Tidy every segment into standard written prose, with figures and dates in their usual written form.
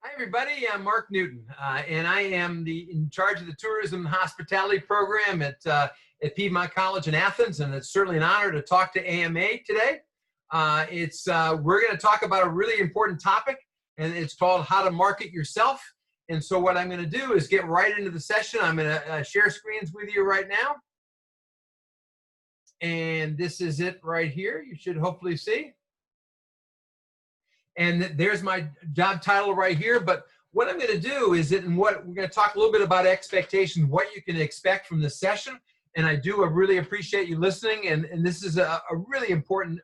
Hi, everybody. I'm Mark Newton, and I am in charge of the tourism and hospitality program at Piedmont College in Athens, and it's certainly an honor to talk to AMA today. We're going to talk about a really important topic, and it's called how to market yourself. And so what I'm going to do is get right into the session. I'm going to share screens with you right now. And this is it right here. You should hopefully see. And there's my job title right here. But what I'm going to do is we're going to talk a little bit about expectations, what you can expect from this session. And I really appreciate you listening. And this is a really important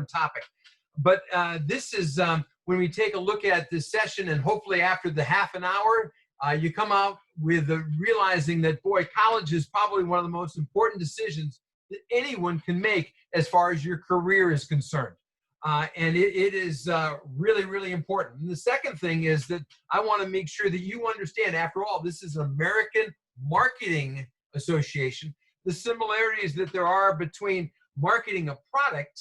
topic. But this is when we take a look at this session, and hopefully after the half an hour, you come out with realizing that, boy, college is probably one of the most important decisions that anyone can make as far as your career is concerned. And it is really, really important. And the second thing is that I want to make sure that you understand, after all, this is an American Marketing Association, the similarities that there are between marketing a product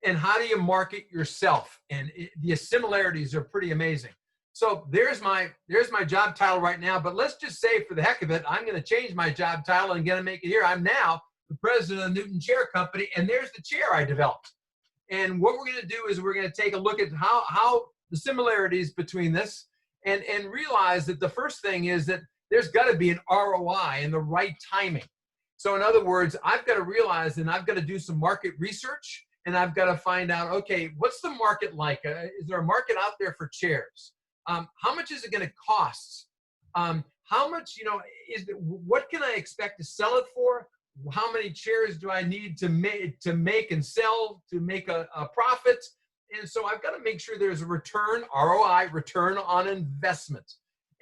and how do you market yourself. And the similarities are pretty amazing. So there's my job title right now, but let's just say for the heck of it, I'm going to change my job title and going to make it here. I'm now the president of the Newton Chair Company, and there's the chair I developed. And what we're going to do is we're going to take a look at how the similarities between this and realize that the first thing is that there's got to be an ROI and the right timing. So in other words, I've got to realize and I've got to do some market research, and I've got to find out, okay, what's the market like? Is there a market out there for chairs? How much is it going to cost? How much, what can I expect to sell it for? How many chairs do I need to make and sell to make a profit? And so I've got to make sure there's a ROI, return on investment.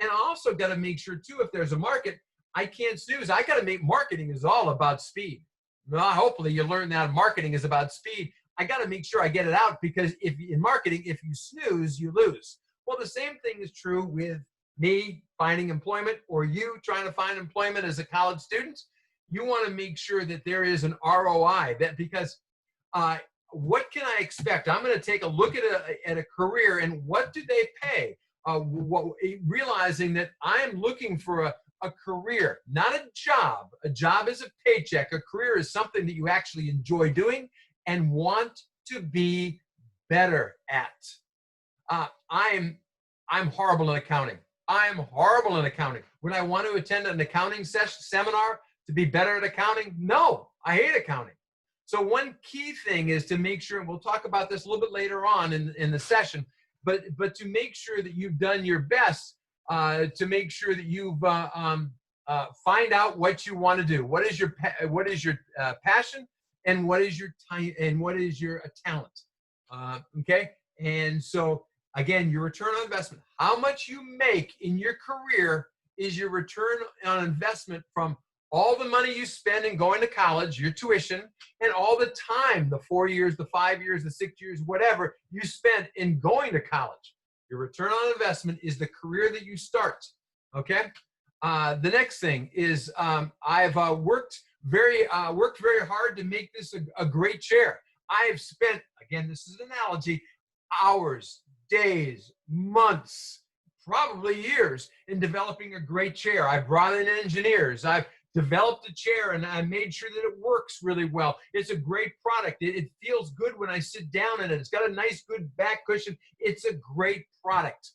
And I also got to make sure too, if there's a market, I can't snooze. I got to make marketing is all about speed. Well, hopefully you learn that marketing is about speed. I got to make sure I get it out, because if in marketing, if you snooze, you lose. Well, the same thing is true with me finding employment, or you trying to find employment as a college student. You want to make sure that there is an ROI, because what can I expect? I'm going to take a look at a career, and what do they pay? Realizing that I'm looking for a career, not a job. A job is a paycheck. A career is something that you actually enjoy doing and want to be better at. I'm horrible in accounting. I'm horrible in accounting. Would I want to attend an accounting seminar to be better at accounting? No, I hate accounting. So one key thing is to make sure, and we'll talk about this a little bit later on in the session, but to make sure that you've done your best to make sure that you've find out what you want to do. What is your passion, and what is your time, and what is your talent? Okay, and so again, your return on investment. How much you make in your career is your return on investment from all the money you spend in going to college, your tuition, and all the time, the 4 years, the 5 years, the 6 years, whatever you spent in going to college. Your return on investment is the career that you start, okay? The next thing is I've worked very hard to make this a great chair. I've spent, again, this is an analogy, hours, days, months, probably years in developing a great chair. I've brought in engineers. I've developed a chair, and I made sure that it works really well. It's a great product. It feels good when I sit down in it. It's got a nice, good back cushion. It's a great product.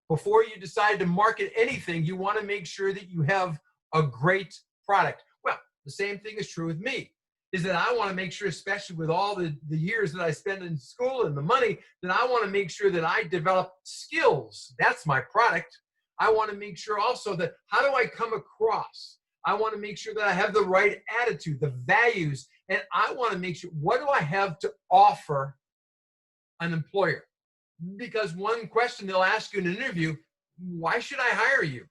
Before you decide to market anything, you want to make sure that you have a great product. Well, the same thing is true with me, is that I want to make sure, especially with all the years that I spend in school and the money, that I want to make sure that I develop skills. That's my product. I want to make sure also that how do I come across? I want to make sure that I have the right attitude, the values, and I want to make sure, what do I have to offer an employer? Because one question they'll ask you in an interview, why should I hire you?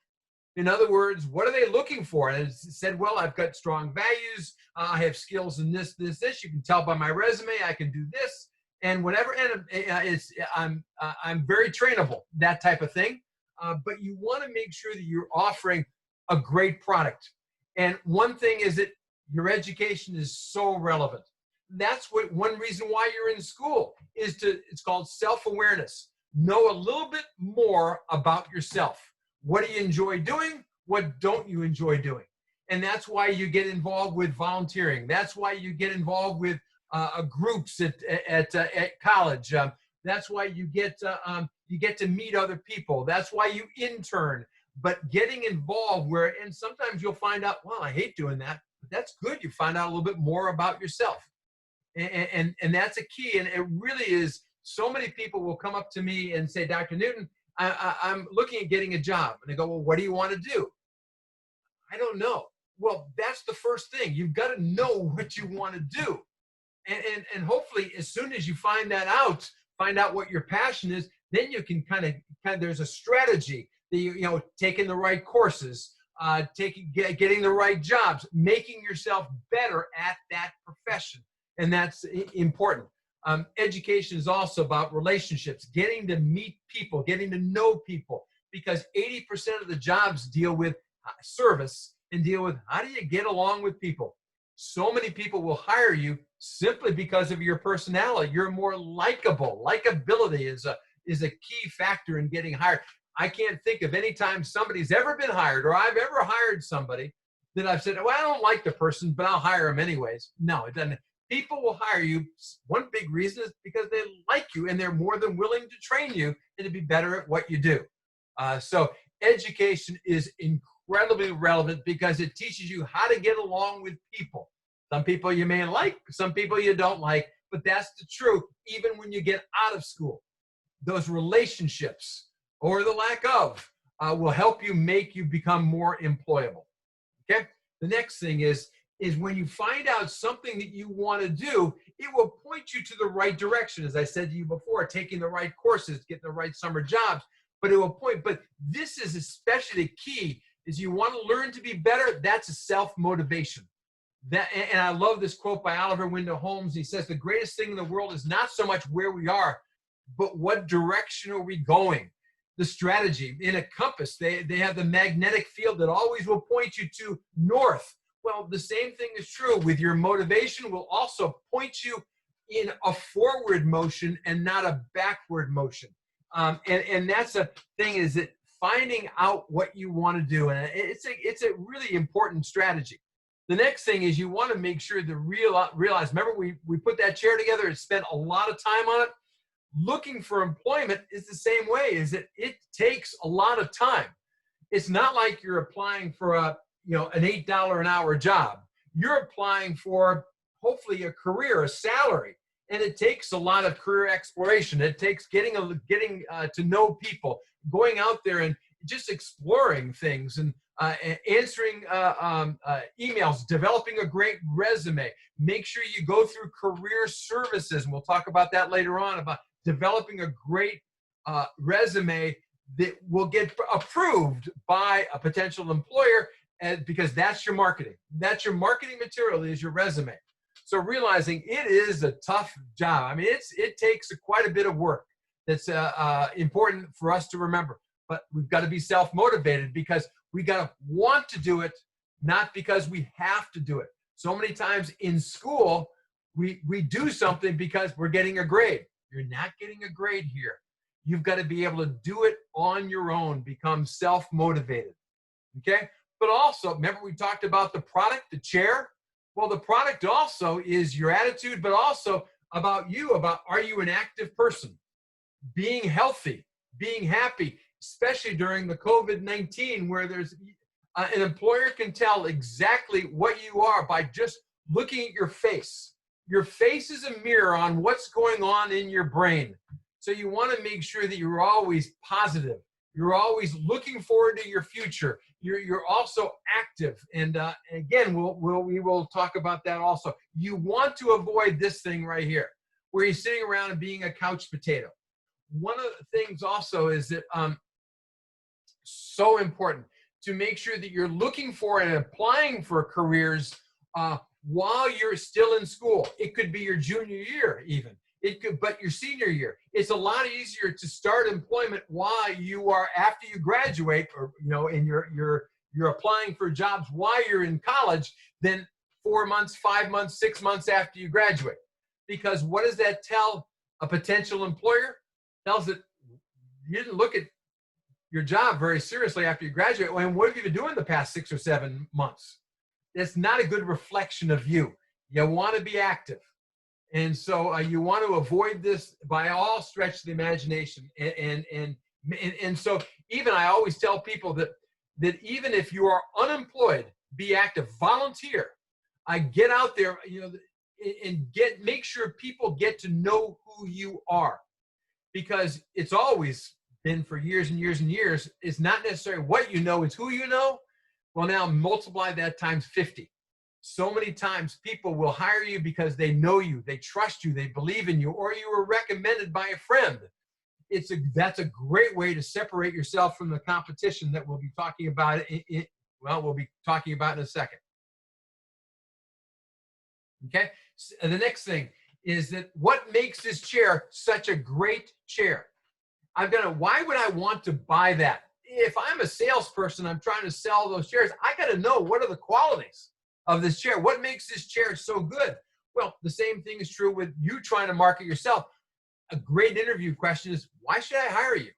In other words, what are they looking for? And it said, well, I've got strong values. I have skills in this. You can tell by my resume, I can do this and whatever. And I'm very trainable, that type of thing. But you want to make sure that you're offering a great product. And one thing is that your education is so relevant. That's one reason why you're in school it's called self-awareness. know a little bit more about yourself. What do you enjoy doing? What don't you enjoy doing? And that's why you get involved with volunteering. That's why you get involved with groups at college. That's why you get to meet other people. That's why you intern. But getting involved and sometimes you'll find out, well, I hate doing that, but that's good. You find out a little bit more about yourself. And that's a key. And it really is. So many people will come up to me and say, Dr. Newton, I'm looking at getting a job. And I go, well, what do you want to do? I don't know. Well, that's the first thing. You've got to know what you want to do. And hopefully as soon as you find out what your passion is, then you can kind of there's a strategy that taking the right courses, getting the right jobs, making yourself better at that profession. And that's important. Education is also about relationships, getting to meet people, getting to know people, because 80% of the jobs deal with service and deal with how do you get along with people. So many people will hire you simply because of your personality. You're more likable. Likability is a key factor in getting hired. I can't think of any time somebody's ever been hired or I've ever hired somebody that I've said, well, I don't like the person, but I'll hire him anyways. No, it doesn't. People will hire you. One big reason is because they like you and they're more than willing to train you and to be better at what you do. So education is incredibly relevant because it teaches you how to get along with people. Some people you may like, some people you don't like, but that's the truth. Even when you get out of school, those relationships or the lack of will help you make you become more employable. Okay. The next thing is when you find out something that you want to do, it will point you to the right direction. As I said to you before, taking the right courses, getting the right summer jobs, but it will point. But this is especially the key is you want to learn to be better. That's a self-motivation. And I love this quote by Oliver Wendell Holmes. He says, the greatest thing in the world is not so much where we are, but what direction are we going? The strategy. In a compass, they have the magnetic field that always will point you to north. Well, the same thing is true with your motivation will also point you in a forward motion and not a backward motion. And that's a thing is that finding out what you want to do. And it's a really important strategy. The next thing is you want to make sure to realize, remember we put that chair together and spent a lot of time on it. Looking for employment is the same way, is that it takes a lot of time. It's not like you're applying for an $8 an hour job. You're applying for hopefully a career, a salary, and it takes a lot of career exploration. It takes getting to know people, going out there and just exploring things and answering emails, developing a great resume. Make sure you go through career services, and we'll talk about that later on, about developing a great resume that will get approved by a potential employer, because that's your marketing. That's your marketing material is your resume. So realizing it is a tough job. I mean, it takes quite a bit of work. That's important for us to remember. But we've got to be self-motivated because we got to want to do it, not because we have to do it. So many times in school, we do something because we're getting a grade. You're not getting a grade here. You've got to be able to do it on your own, become self-motivated. Okay? But also, remember we talked about the product, the chair? Well, the product also is your attitude, but also about you, about are you an active person? Being healthy, being happy, especially during the COVID-19 where there's an employer can tell exactly what you are by just looking at your face. Your face is a mirror on what's going on in your brain. So you want to make sure that you're always positive. You're always looking forward to your future. You're also active. And again, we will talk about that also. You want to avoid this thing right here, where you're sitting around and being a couch potato. One of the things also is that so important to make sure that you're looking for and applying for careers while you're still in school. It could be your junior year even. But your senior year. It's a lot easier to start employment while you are after you graduate, or and you're applying for jobs while you're in college than 4 months, 5 months, 6 months after you graduate. Because what does that tell a potential employer? Tells it you didn't look at your job very seriously after you graduate. And what have you been doing the past 6 or 7 months? It's not a good reflection of you. You want to be active. And so you want to avoid this by all stretch of the imagination. And so even I always tell people that even if you are unemployed, be active, volunteer. Get out there, and make sure people get to know who you are, because it's always been for years and years and years. It's not necessarily what you know, it's who you know. Well, now multiply that times 50. So many times people will hire you because they know you, they trust you, they believe in you, or you were recommended by a friend. That's a great way to separate yourself from the competition that we'll be talking about. We'll be talking about in a second. Okay. So the next thing is that what makes this chair such a great chair? Why would I want to buy that? If I'm a salesperson, I'm trying to sell those chairs, I got to know what are the qualities of this chair. What makes this chair so good? Well, the same thing is true with you trying to market yourself. A great interview question is, why should I hire you?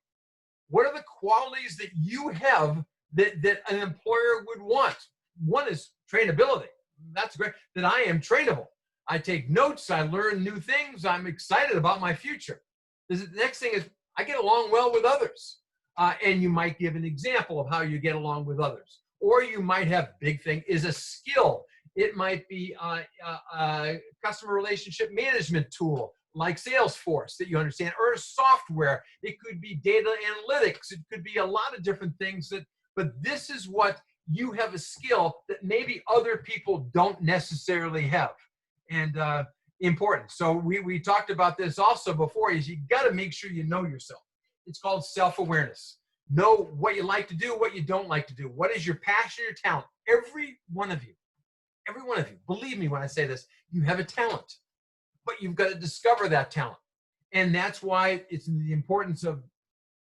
What are the qualities that you have that an employer would want? One is trainability. That's great, that I am trainable. I take notes, I learn new things, I'm excited about my future. The next thing is, I get along well with others. And you might give an example of how you get along with others. Or you might have, big thing is a skill. It might be a customer relationship management tool like Salesforce that you understand, or software. It could be data analytics. It could be a lot of different things. But this is what you have, a skill that maybe other people don't necessarily have. And important. So we talked about this also before, is you got to make sure you know yourself. It's called self-awareness. Know what you like to do, what you don't like to do. What is your passion, your talent? Every one of you, believe me when I say this, you have a talent, but you've got to discover that talent. And that's why it's the importance of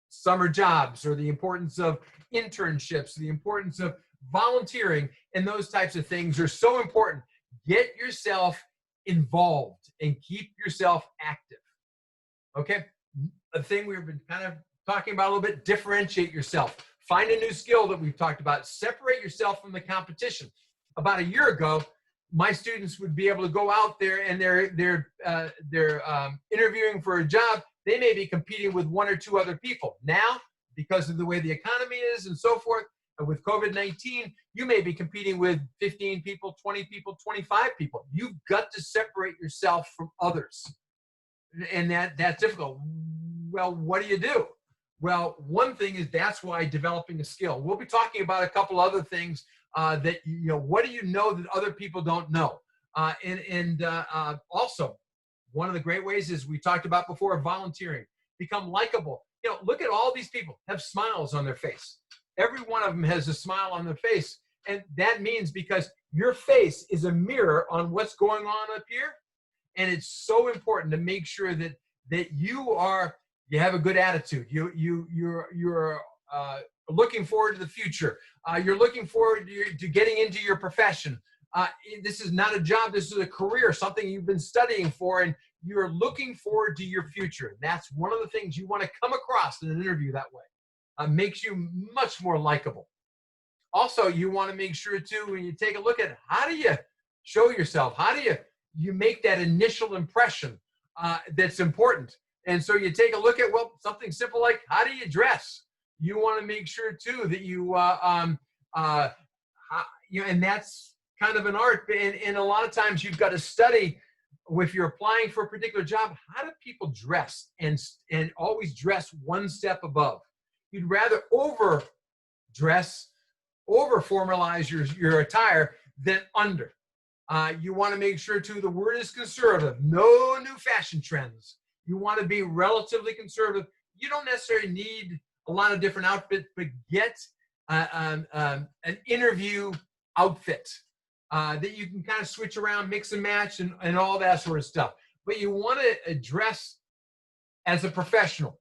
summer jobs, or the importance of internships, the importance of volunteering, and those types of things are so important. Get yourself involved and keep yourself active. Okay? A thing we've been kind of talking about a little bit, differentiate yourself. Find a new skill that we've talked about. Separate yourself from the competition. About a year ago, my students would be able to go out there and they're interviewing for a job. They may be competing with 1 or 2 other people. Now, because of the way the economy is and so forth, with COVID-19, you may be competing with 15 people, 20 people, 25 people. You've got to separate yourself from others. And that's difficult. Well, what do you do? Well, one thing is, that's why developing a skill. We'll be talking about a couple other things that, what do you know that other people don't know? Also, one of the great ways is, we talked about before, volunteering. Become likable. Look at all these people have smiles on their face. Every one of them has a smile on their face. And that means, because your face is a mirror on what's going on up here. And it's so important to make sure that you have a good attitude. You're looking forward to the future. You're looking forward to getting into your profession. This is not a job. This is a career, something you've been studying for, and you're looking forward to your future. That's one of the things you want to come across in an interview that way. Makes you much more likable. Also, you want to make sure too, when you take a look at, how do you show yourself? How do you make that initial impression that's important? And so you take a look at, well, something simple like, how do you dress? You want to make sure too that and that's kind of an art. And a lot of times you've got to study, if you're applying for a particular job, how do people dress, and always dress one step above. You'd rather over-dress, over-formalize your attire than under. You want to make sure, too, the word is conservative. No new fashion trends. You want to be relatively conservative. You don't necessarily need a lot of different outfits, but get an interview outfit that you can kind of switch around, mix and match, and all that sort of stuff. But you want to dress as a professional.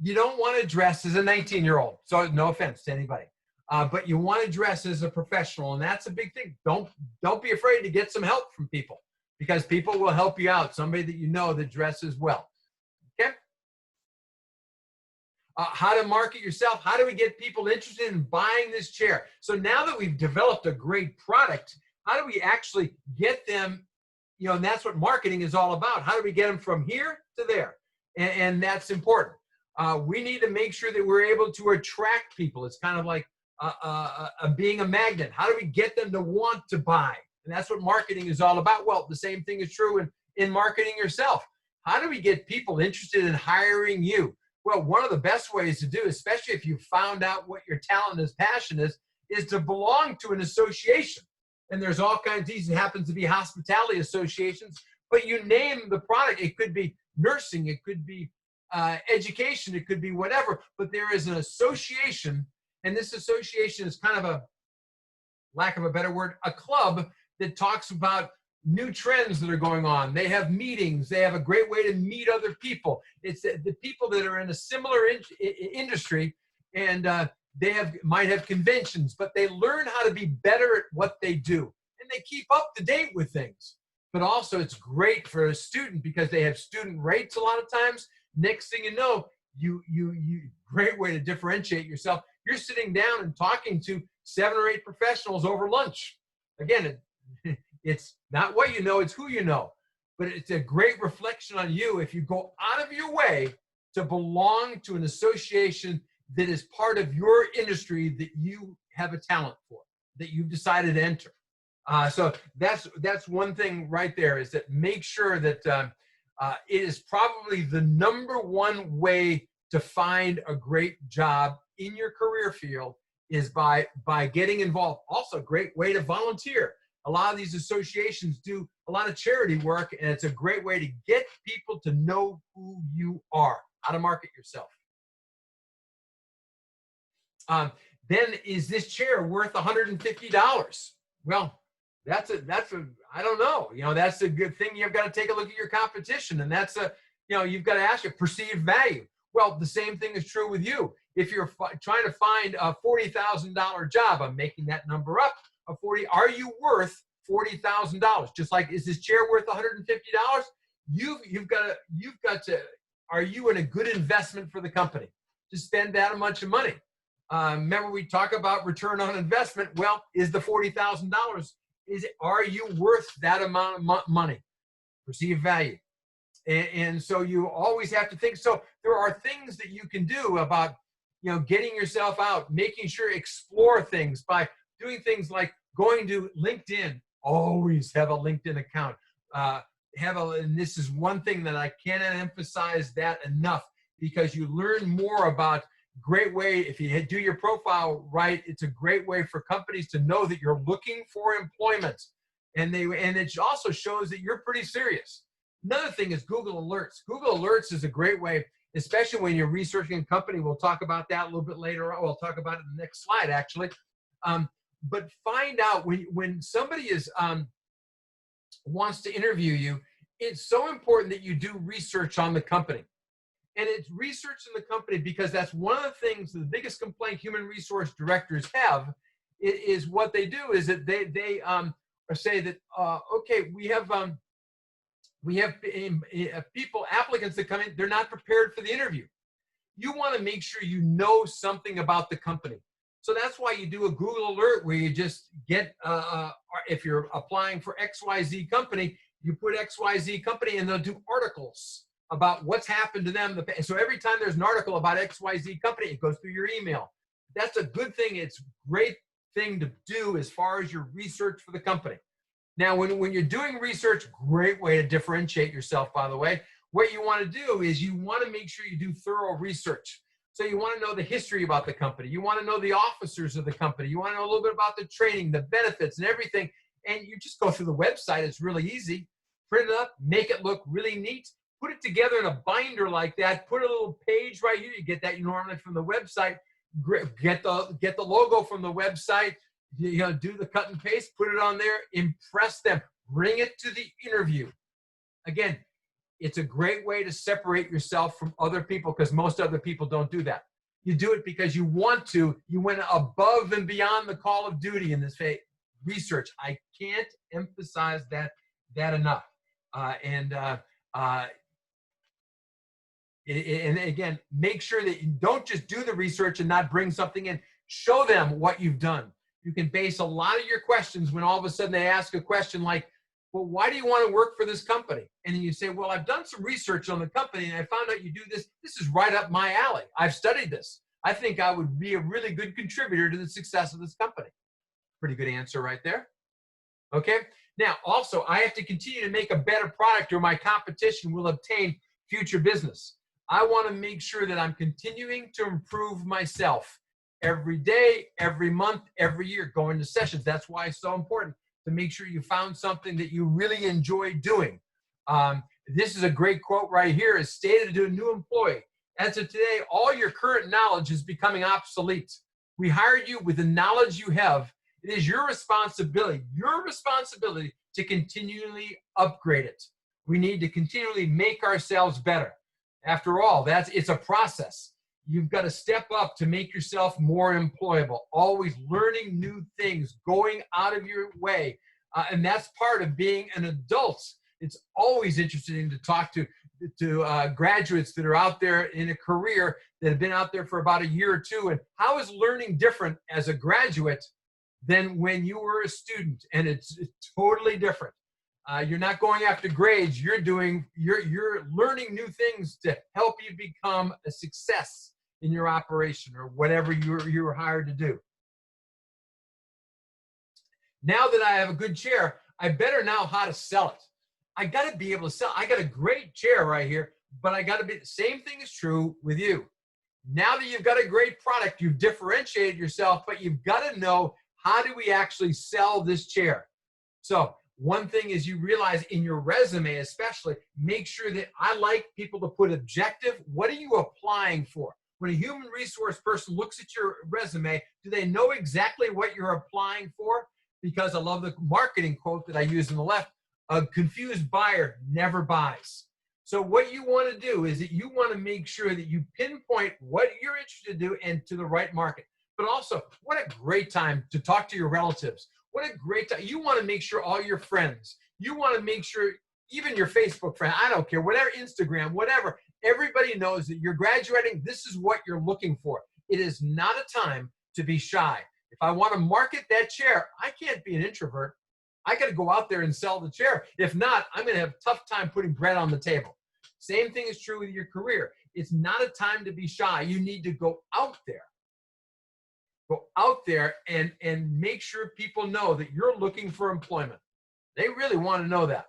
You don't want to dress as a 19-year-old. So no offense to anybody. But you want to dress as a professional, and that's a big thing. Don't be afraid to get some help from people, because people will help you out. Somebody that you know that dresses well. Okay? how to market yourself, how do we get people interested in buying this chair. So now that we've developed a great product, how do we actually get them, and that's what marketing is all about. How do we get them from here to there? And that's important. We need to make sure that we're able to attract people. It's kind of like being a magnet. How do we get them to want to buy? And that's what marketing is all about. Well, the same thing is true in marketing yourself. How do we get people interested in hiring you? Well, one of the best ways to do, especially if you found out what your talent is, passion is to belong to an association. And there's all kinds of these. It happens to be hospitality associations, but you name the product. It could be nursing, it could be education, it could be whatever, but there is an association, and this association is kind of a, lack of a better word, a club that talks about new trends that are going on. They have meetings. They have a great way to meet other people. It's the people that are in a similar industry, and they might have conventions, but they learn how to be better at what they do, and they keep up to date with things. But also it's great for a student because they have student rates a lot of times. Next thing you know, you great way to differentiate yourself. You're sitting down and talking to 7 or 8 professionals over lunch. Again, it's not what you know, it's who you know. But it's a great reflection on you if you go out of your way to belong to an association that is part of your industry that you have a talent for, that you've decided to enter. So that's one thing right there, is that make sure that it is probably the #1 way to find a great job in your career field is by getting involved. Also, a great way to volunteer. A lot of these associations do a lot of charity work, and it's a great way to get people to know who you are, how to market yourself. Then, is this chair worth $150? Well, that's a I don't know. That's a good thing. You've got to take a look at your competition, and that's you've got to ask your perceived value. Well, the same thing is true with you. If you're trying to find a $40,000 job, I'm making that number up. Are you worth $40,000? Just like, is this chair worth $150? You've got to. Are you in a good investment for the company to spend that much money? Remember, we talk about return on investment. Well, is the $40,000? Are you worth that amount of money? Perceived value. And so you always have to think. So there are things that you can do about, getting yourself out, making sure, explore things by doing things like going to LinkedIn. Always have a LinkedIn account. And this is one thing that I cannot emphasize that enough, because you learn more about. Great way, if you do your profile right, it's a great way for companies to know that you're looking for employment, and it also shows that you're pretty serious. Another thing is Google Alerts. Google Alerts is a great way, especially when you're researching a company. We'll talk about that a little bit later on. We'll talk about it in the next slide, actually. But find out when somebody wants to interview you, it's so important that you do research on the company. And it's research in the company, because that's one of the things, the biggest complaint human resource directors have is what they do is that they say that, okay, we have people, applicants that come in, they're not prepared for the interview. You want to make sure you know something about the company. So that's why you do a Google alert where you just get, if you're applying for XYZ company, you put XYZ company and they'll do articles about what's happened to them. So every time there's an article about XYZ company, it goes through your email. That's a good thing. It's a great thing to do as far as your research for the company. Now, when you're doing research, great way to differentiate yourself, by the way. What you want to do is you want to make sure you do thorough research. So you want to know the history about the company. You want to know the officers of the company. You want to know a little bit about the training, the benefits, and everything. And you just go through the website. It's really easy. Print it up, make it look really neat. Put it together in a binder like that. Put a little page right here. You get that normally from the website. Get the logo from the website. Do the cut and paste. Put it on there. Impress them. Bring it to the interview. Again, it's a great way to separate yourself from other people, because most other people don't do that. You do it because you want to. You went above and beyond the call of duty in this research. I can't emphasize that enough. And again, make sure that you don't just do the research and not bring something in. Show them what you've done. You can base a lot of your questions when all of a sudden they ask a question like, well, why do you want to work for this company? And then you say, well, I've done some research on the company and I found out you do this. This is right up my alley. I've studied this. I think I would be a really good contributor to the success of this company. Pretty good answer right there. Okay. Now, also, I have to continue to make a better product or my competition will obtain future business. I want to make sure that I'm continuing to improve myself every day, every month, every year, going to sessions. That's why it's so important to make sure you found something that you really enjoy doing. This is a great quote right here. It's stated to a new employee. As of today, all your current knowledge is becoming obsolete. We hired you with the knowledge you have. It is your responsibility to continually upgrade it. We need to continually make ourselves better. After all, it's a process. You've got to step up to make yourself more employable, always learning new things, going out of your way. And that's part of being an adult. It's always interesting to talk to graduates that are out there in a career that have been out there for about a year or two. And how is learning different as a graduate than when you were a student? And it's totally different. You're not going after grades. You're learning new things to help you become a success in your operation or whatever you were hired to do. Now that I have a good chair, I better know how to sell it. I got to be able to sell. I got a great chair right here, but I got to be, the same thing is true with you. Now that you've got a great product, you've differentiated yourself, but you've got to know, how do we actually sell this chair? So one thing is, you realize in your resume especially, make sure that I like people to put objective. What are you applying for? When a human resource person looks at your resume, do they know exactly what you're applying for? Because I love the marketing quote that I use on the left, a confused buyer never buys. So what you want to do is that you want to make sure that you pinpoint what you're interested to do and to the right market. But also, what a great time to talk to your relatives. What a great time. You want to make sure all your friends, you want to make sure even your Facebook friend, I don't care, whatever, Instagram, whatever, everybody knows that you're graduating. This is what you're looking for. It is not a time to be shy. If I want to market that chair, I can't be an introvert. I got to go out there and sell the chair. If not, I'm going to have a tough time putting bread on the table. Same thing is true with your career. It's not a time to be shy. You need to go out there. Go out there and make sure people know that you're looking for employment. They really want to know that.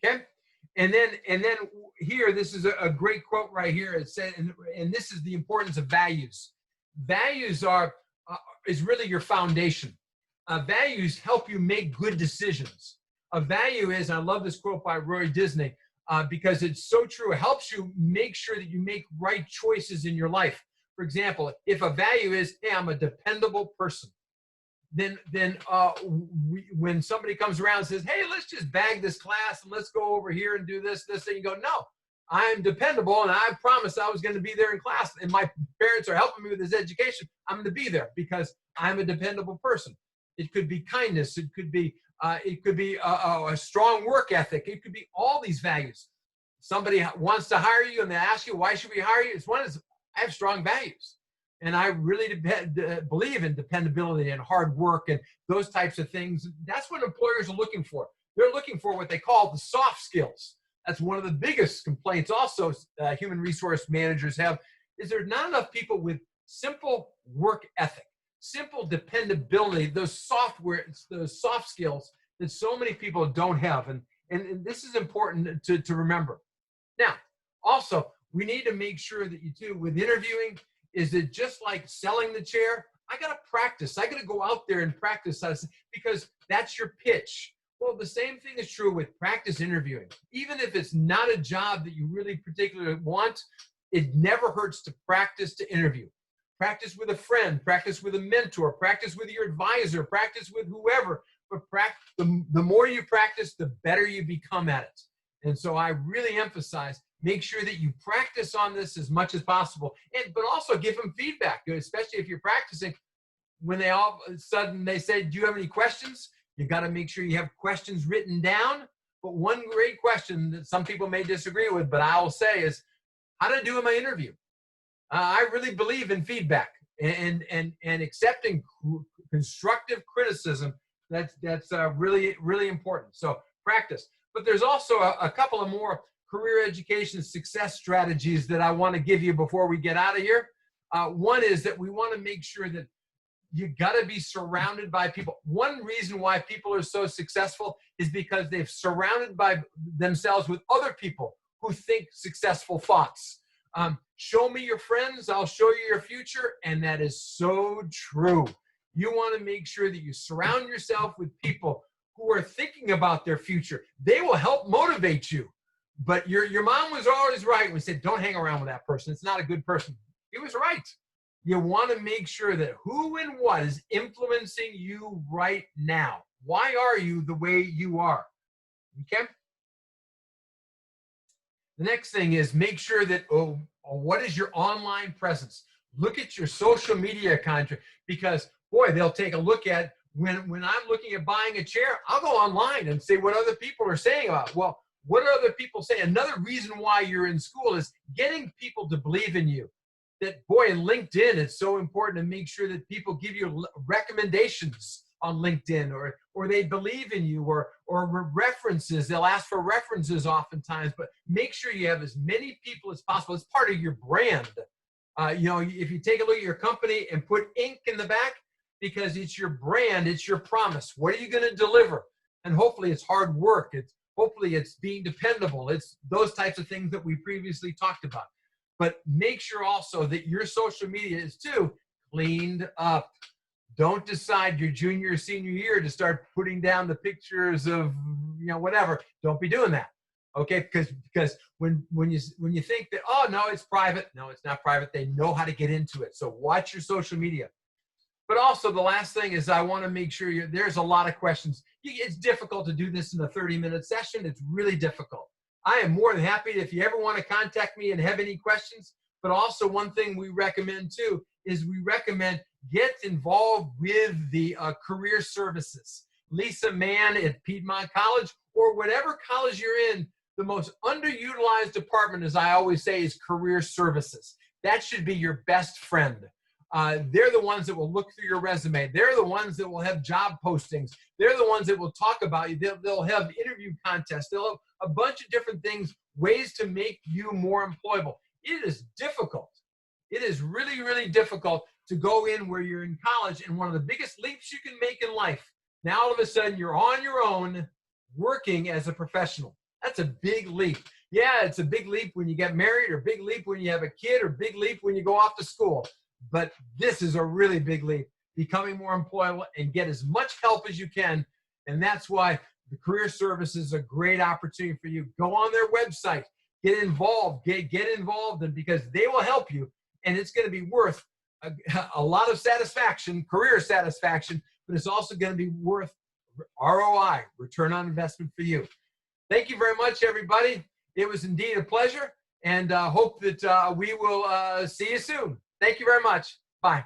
Okay? And then here, this is a great quote right here. It said, and this is the importance of values. Values is really your foundation. Values help you make good decisions. A value is, and I love this quote by Roy Disney, because it's so true. It helps you make sure that you make right choices in your life. For example, if a value is, hey, I'm a dependable person, then when somebody comes around and says, hey, let's just bag this class and let's go over here and do this, and you go, no, I'm dependable and I promised I was going to be there in class and my parents are helping me with this education. I'm going to be there because I'm a dependable person. It could be kindness. It could be a strong work ethic. It could be all these values. Somebody wants to hire you and they ask you, why should we hire you? I have strong values. And I really believe in dependability and hard work and those types of things. That's what employers are looking for. They're looking for what they call the soft skills. That's one of the biggest complaints also human resource managers have, is there's not enough people with simple work ethic, simple dependability, those soft skills that so many people don't have. And this is important to remember. Now, also, we need to make sure that you do with interviewing, is that just like selling the chair, I got to practice. I got to go out there and practice because that's your pitch. Well, the same thing is true with practice interviewing. Even if it's not a job that you really particularly want, it never hurts to practice to interview. Practice with a friend, practice with a mentor, practice with your advisor, practice with whoever. But the more you practice, the better you become at it. And so I really emphasize, make sure that you practice on this as much as possible, but also give them feedback, especially if you're practicing. When they all of a sudden they say, do you have any questions? You got to make sure you have questions written down. But one great question that some people may disagree with, but I will say is, How did I do in my interview? I really believe in feedback and accepting constructive criticism. That's really, really important. So practice. But there's also a couple of more career education success strategies that I want to give you before we get out of here. One is that we want to make sure that you got to be surrounded by people. One reason why people are so successful is because they've surrounded by themselves with other people who think successful thoughts. Show me your friends, I'll show you your future. And that is so true. You want to make sure that you surround yourself with people who are thinking about their future. They will help motivate you. But your mom was always right when she said, don't hang around with that person. It's not a good person. He was right. You want to make sure that who and what is influencing you right now. Why are you the way you are? Okay? The next thing is make sure that, what is your online presence? Look at your social media content, because, boy, they'll take a look at, when I'm looking at buying a chair, I'll go online and see what other people are saying about it. Well, what are other people saying? Another reason why you're in school is getting people to believe in you. That, boy, in LinkedIn, it's so important to make sure that people give you recommendations on LinkedIn, or they believe in you, or references. They'll ask for references oftentimes, but make sure you have as many people as possible. It's part of your brand. If you take a look at your company and put ink in the back, because it's your brand, it's your promise. What are you going to deliver? And hopefully it's hard work. Hopefully it's being dependable. It's those types of things that we previously talked about. But make sure also that your social media is too cleaned up. Don't decide your junior or senior year to start putting down the pictures of, whatever. Don't be doing that. Okay? Because when you think that, oh, no, it's private. No, it's not private. They know how to get into it. So watch your social media. But also the last thing is I want to make sure there's a lot of questions. It's difficult to do this in a 30-minute session. It's really difficult. I am more than happy if you ever want to contact me and have any questions. But also one thing we recommend too is we recommend get involved with the career services. Lisa Mann at Piedmont College, or whatever college you're in, the most underutilized department, as I always say, is career services. That should be your best friend. They're the ones that will look through your resume. They're the ones that will have job postings. They're the ones that will talk about you. They'll have interview contests. They'll have a bunch of different things, ways to make you more employable. It is difficult. It is really, really difficult to go in where you're in college, and one of the biggest leaps you can make in life. Now all of a sudden you're on your own working as a professional. That's a big leap. Yeah, it's a big leap when you get married, or big leap when you have a kid, or big leap when you go off to school. But this is a really big leap, becoming more employable and get as much help as you can. And that's why the career service is a great opportunity for you. Go on their website, get involved, get involved, and because they will help you, and it's going to be worth a lot of satisfaction, career satisfaction, but it's also going to be worth ROI, return on investment for you. Thank you very much, everybody. It was indeed a pleasure, and hope that we will see you soon. Thank you very much. Bye.